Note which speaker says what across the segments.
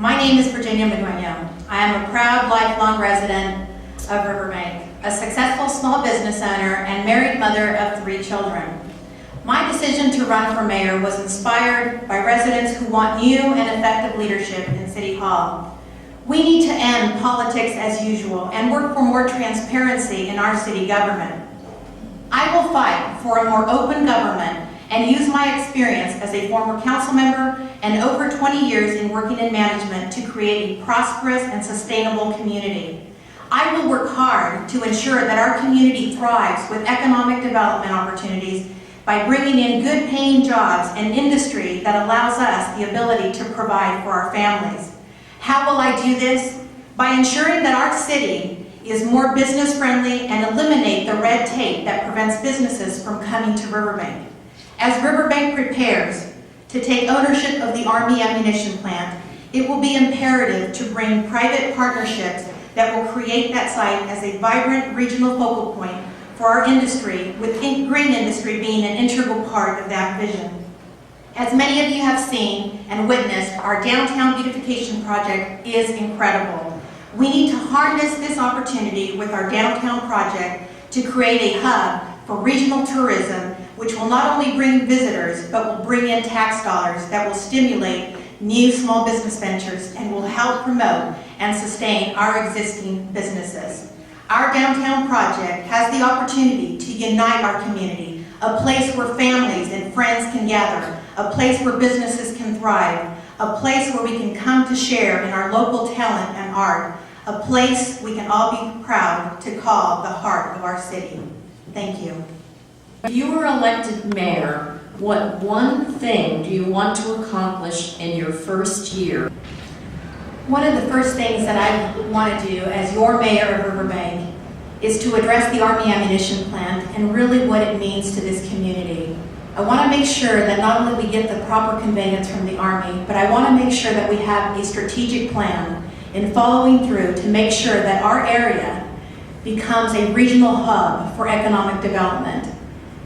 Speaker 1: My name is Virginia Madueno. I am a proud lifelong resident of Riverbank, a successful small business owner, and married mother of 3 children. My decision to run for mayor was inspired by residents who want new and effective leadership in City Hall. We need to end politics as usual and work for more transparency in our city government. I will fight for a more open government and use my experience as a former council member and over 20 years in working in management to create a prosperous and sustainable community. I will work hard to ensure that our community thrives with economic development opportunities by bringing in good paying jobs and industry that allows us the ability to provide for our families. How will I do this? By ensuring that our city is more business friendly and eliminate the red tape that prevents businesses from coming to Riverbank. As Riverbank prepares to take ownership of the Army ammunition plant, it will be imperative to bring private partnerships that will create that site as a vibrant regional focal point for our industry, with green industry being an integral part of that vision. As many of you have seen and witnessed, our downtown beautification project is incredible. We need to harness this opportunity with our downtown project to create a hub for regional tourism, which will not only bring visitors, but will bring in tax dollars that will stimulate new small business ventures and will help promote and sustain our existing businesses. Our downtown project has the opportunity to unite our community, a place where families and friends can gather, a place where businesses can thrive, a place where we can come to share in our local talent and art, a place we can all be proud to call the heart of our city. Thank you.
Speaker 2: If you were elected mayor, what one thing do you want to accomplish in your first year?
Speaker 1: One of the first things that I want to do as your mayor of Riverbank is to address the Army ammunition plant and really what it means to this community. I want to make sure that not only we get the proper conveyance from the Army, but I want to make sure that we have a strategic plan in following through to make sure that our area becomes a regional hub for economic development.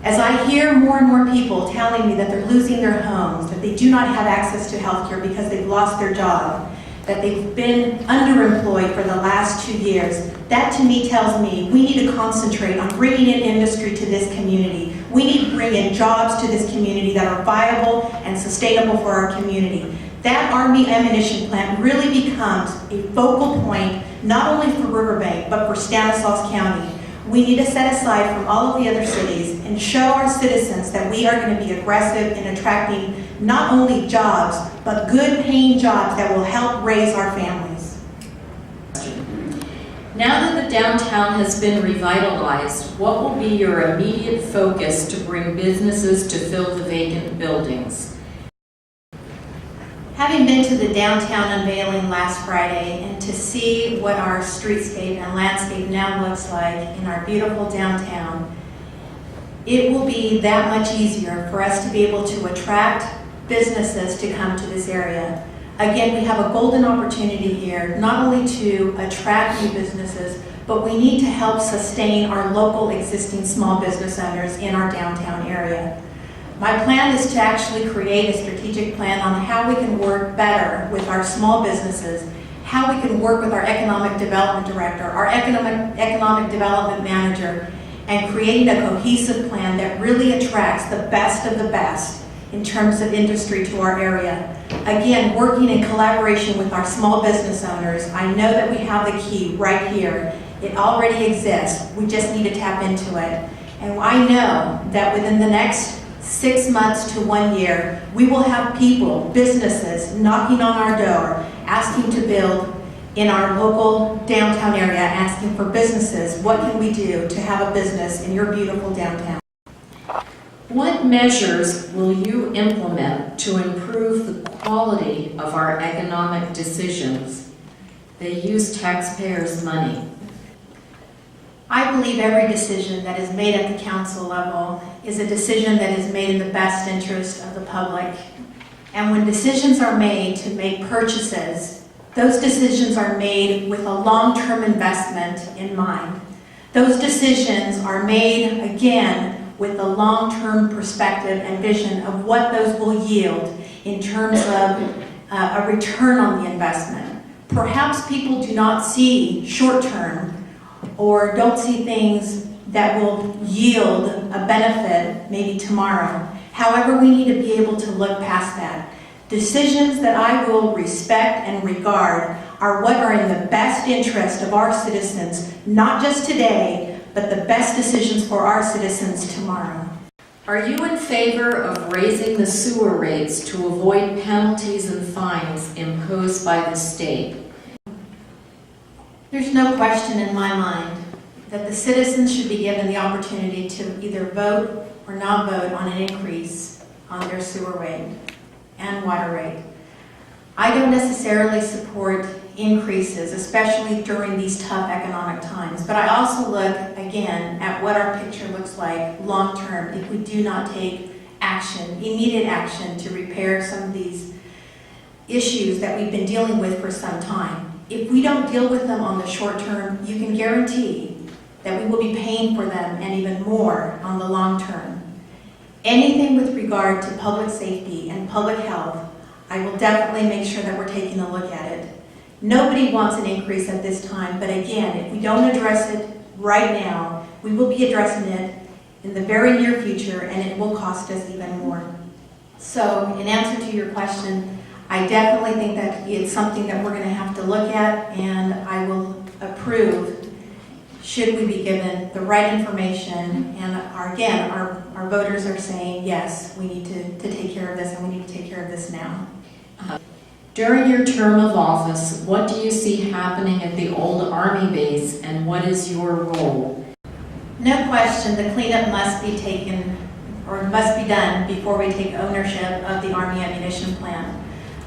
Speaker 1: As I hear more and more people telling me that they're losing their homes, that they do not have access to health care because they've lost their job, that they've been underemployed for the last 2 years, that to me tells me we need to concentrate on bringing in industry to this community. We need to bring in jobs to this community that are viable and sustainable for our community. That Army ammunition plant really becomes a focal point, not only for Riverbank, but for Stanislaus County. We need to set aside from all of the other cities and show our citizens that we are going to be aggressive in attracting not only jobs, but good paying jobs that will help raise our families.
Speaker 2: Now that the downtown has been revitalized, what will be your immediate focus to bring businesses to fill the vacant buildings?
Speaker 1: Having been to the downtown unveiling last Friday and to see what our streetscape and landscape now looks like in our beautiful downtown, it will be that much easier for us to be able to attract businesses to come to this area. Again, we have a golden opportunity here, not only to attract new businesses, but we need to help sustain our local existing small business owners in our downtown area. My plan is to actually create a strategic plan on how we can work better with our small businesses, how we can work with our economic development director, our economic development manager, and creating a cohesive plan that really attracts the best of the best in terms of industry to our area. Again, working in collaboration with our small business owners, I know that we have the key right here. It already exists. We just need to tap into it. And I know that within the next 6 months to 1 year, we will have people, businesses, knocking on our door, asking to build in our local downtown area, asking for businesses. What can we do to have a business in your beautiful downtown?
Speaker 2: What measures will you implement to improve the quality of our economic decisions? They use taxpayers' money.
Speaker 1: I believe every decision that is made at the council level is a decision that is made in the best interest of the public. And when decisions are made to make purchases, those decisions are made with a long-term investment in mind. Those decisions are made, again, with a long-term perspective and vision of what those will yield in terms of a return on the investment. Perhaps people do not see short-term or don't see things that will yield a benefit maybe tomorrow. However, we need to be able to look past that. Decisions that I will respect and regard are what are in the best interest of our citizens, not just today, but the best decisions for our citizens tomorrow.
Speaker 2: Are you in favor of raising the sewer rates to avoid penalties and fines imposed by the state?
Speaker 1: There's no question in my mind that the citizens should be given the opportunity to either vote or not vote on an increase on their sewer rate and water rate. I don't necessarily support increases, especially during these tough economic times, but I also look, again, at what our picture looks like long-term if we do not take action, immediate action, to repair some of these issues that we've been dealing with for some time. If we don't deal with them on the short term, you can guarantee that we will be paying for them and even more on the long term. Anything with regard to public safety and public health, I will definitely make sure that we're taking a look at it. Nobody wants an increase at this time, but again, if we don't address it right now, we will be addressing it in the very near future, and it will cost us even more. So, in answer to your question, I definitely think that it's something that we're going to have to look at, and I will approve should we be given the right information. And our voters are saying, yes, we need to take care of this, and we need to take care of this now.
Speaker 2: During your term of office, what do you see happening at the old Army base, and what is your role?
Speaker 1: No question, the cleanup must be taken, or must be done before we take ownership of the Army ammunition plant.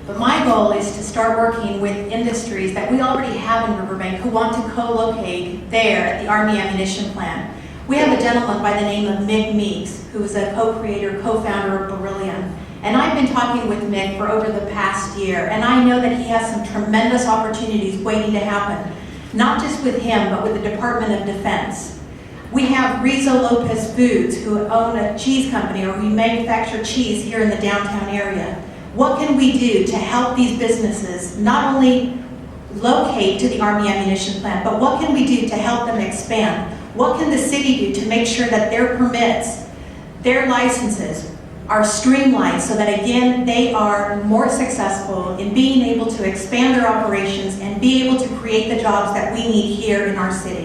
Speaker 1: But my goal is to start working with industries that we already have in Riverbank who want to co-locate there at the Army ammunition plant. We have a gentleman by the name of Mick Meeks, who is a co-creator, co-founder of Beryllium. And I've been talking with Mick for over the past year, and I know that he has some tremendous opportunities waiting to happen, not just with him, but with the Department of Defense. We have Rizzo Lopez Foods, who own a cheese company, or we manufacture cheese here in the downtown area. What can we do to help these businesses not only locate to the Army ammunition plant, but what can we do to help them expand? What can the city do to make sure that their permits, their licenses are streamlined so that, again, they are more successful in being able to expand their operations and be able to create the jobs that we need here in our city?